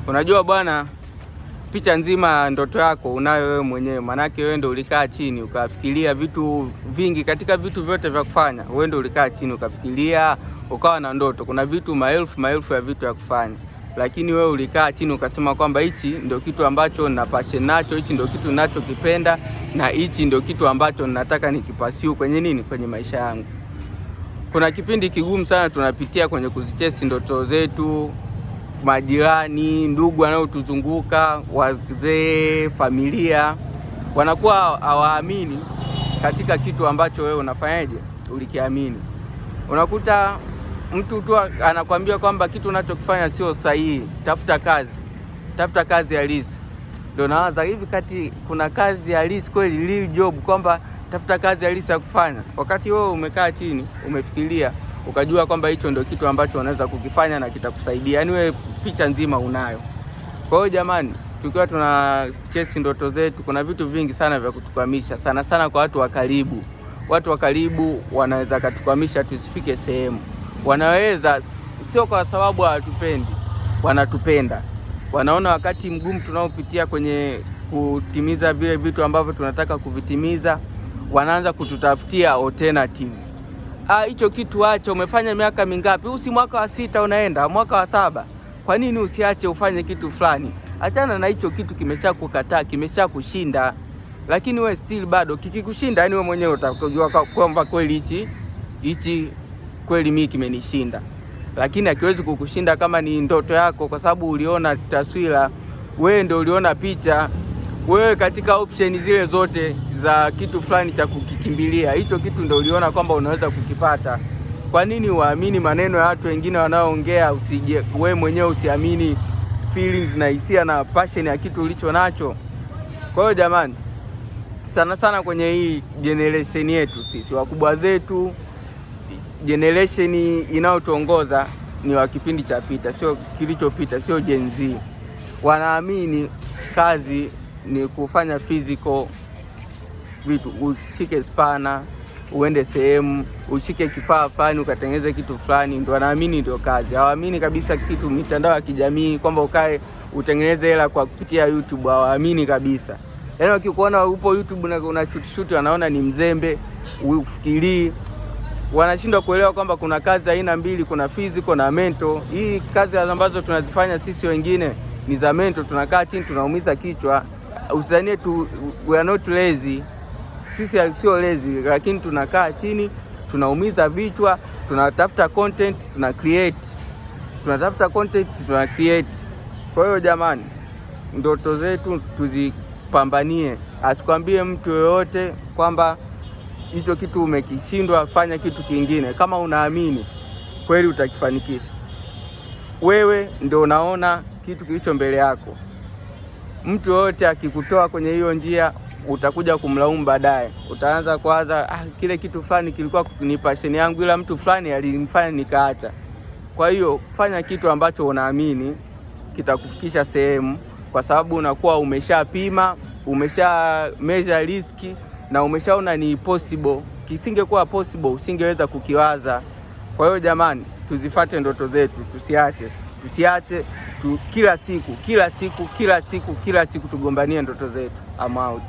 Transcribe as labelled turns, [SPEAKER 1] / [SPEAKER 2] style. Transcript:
[SPEAKER 1] Unajua bwana, picha nzima ndoto yako unayo wewe mwenyewe, manake wewe ndio ulikaa chini ukafikiria vitu vingi. Katika vitu vyote vya kufanya, wewe ndio ulikaa chini ukafikiria, ukawa na ndoto. Kuna vitu maelfu ya vitu ya kufanya, lakini wewe ulikaa chini ukasema kwamba hichi ndio kitu ambacho nina passion nacho, hichi ndio kitu ninachokipenda, na hichi ndio kitu ambacho ninataka nikipasiu kwenye maisha yangu. Kuna kipindi kigumu sana tunapitia kwenye kuzichesi ndoto zetu. Majirani, ndugu wanaotuzunguka, wazee, familia wanakuwa hawaamini katika kitu ambacho wewe unafanyaje, ulikiamini. Unakuta mtu tu anakuambia kwamba kitu unachokifanya sio sahihi, tafuta kazi halisi. Ndio nawaza hivi, kati kuna kazi halisi kweli, real job, kwamba tafuta kazi halisi ya kufanya, wakati wewe umekaa chini umefikiria ukajua kwamba hicho ndio kitu ambacho unaweza kukifanya na kitakusaidia. Yaani wewe picha nzima unayo. Kwa hiyo jamani, tukiwa tuna chase ndoto zetu, kuna vitu vingi sana vya kutukwamisha, sana kwa watu wa karibu. Watu wa karibu wanaweza kutukwamisha tusifike sehemu. Wanaweza, sio kwa sababu hawatupendi, wanatupenda. Wanaona wakati mgumu tunaopitia kwenye kutimiza vile vitu ambavyo tunataka kuvitimiza, wanaanza kututafutia alternative. Hicho kitu acha, umefanya miaka mingapi? Usi mwaka wa 6 unaenda, mwaka wa 7. Kwa nini usiache ufanye kitu fulani? Achana na hicho kitu, kimesha kukataa, kimesha kushinda. Lakini we still bado kikikushinda, yani wewe mwenyewe utakujua kwamba kweli hichi kweli mimi kimenishinda. Lakini hakiwezi kukushinda kama ni ndoto yako, kwa sababu uliona taswira, wewe ndio uliona picha. Wewe katika option zile zote za kitu fulani cha kukikimbilia, hicho kitu ndio uliona kwamba unaweza kukipata. Kwa nini uamini maneno ya watu wengine wanaoongea? Usije wewe mwenyewe usiamini feelings na hisia na passion ya kitu ulicho nacho. Kwa hiyo jamani, sana kwenye hii generation yetu sisi wakubwa zetu, generation inayotuongoza ni wa kipindi cha pita, sio kilichopita, sio Gen Z. Wanaamini kazi ni kufanya physical vitu, ushike spana, uende sehemu, ushike kifaa fulani ukatengeneze kitu fulani, ndio wanaamini ndio kazi. Hawaamini kabisa kitu mitandao ya kijamii, kwamba ukae utengeneze hela kwa kupitia YouTube. Hawaamini kabisa. Yaani wakikuona upo YouTube na una shoot wanaona ni mzembe, ufikirii. Wanashindwa kuelewa kwamba kuna kazi aina mbili, kuna physical na mental. Hii kazi ambazo tunazifanya sisi wengine ni za mental, tunakaa chini tunaumiza kichwa. Usanie we are not lazy. Sisi sio lazy, lakini tunakaa chini tunaumiza vichwa, tunatafuta content, tuna create. Kwa hiyo jamani, ndoto zetu tuzipambanie. Asikwambie mtu yoyote kwamba hicho kitu umekishindwa, fanya kitu kingine. Kama unaamini kweli utakifanikisha. Wewe ndio unaona kitu kilicho mbele yako. Mtu yote akikutoa kwenye hiyo njia, utakuja kumlaumu baadaye. Utaanza kuwaza, kile kitu fulani kilikuwa ni passion yangu, ila mtu fulani alinifanya nikaacha. Kwa hiyo fanya kitu ambacho unaamini kitakufikisha sehemu, kwa sababu unakuwa umeshapima, umesha measure risk, na umeshaona ni possible. Kisingekuwa possible usingeweza kukiwaza. Kwa hiyo jamani, tuzifuate ndoto zetu, tusiache kila siku tugombanie ndoto zetu. I'm out.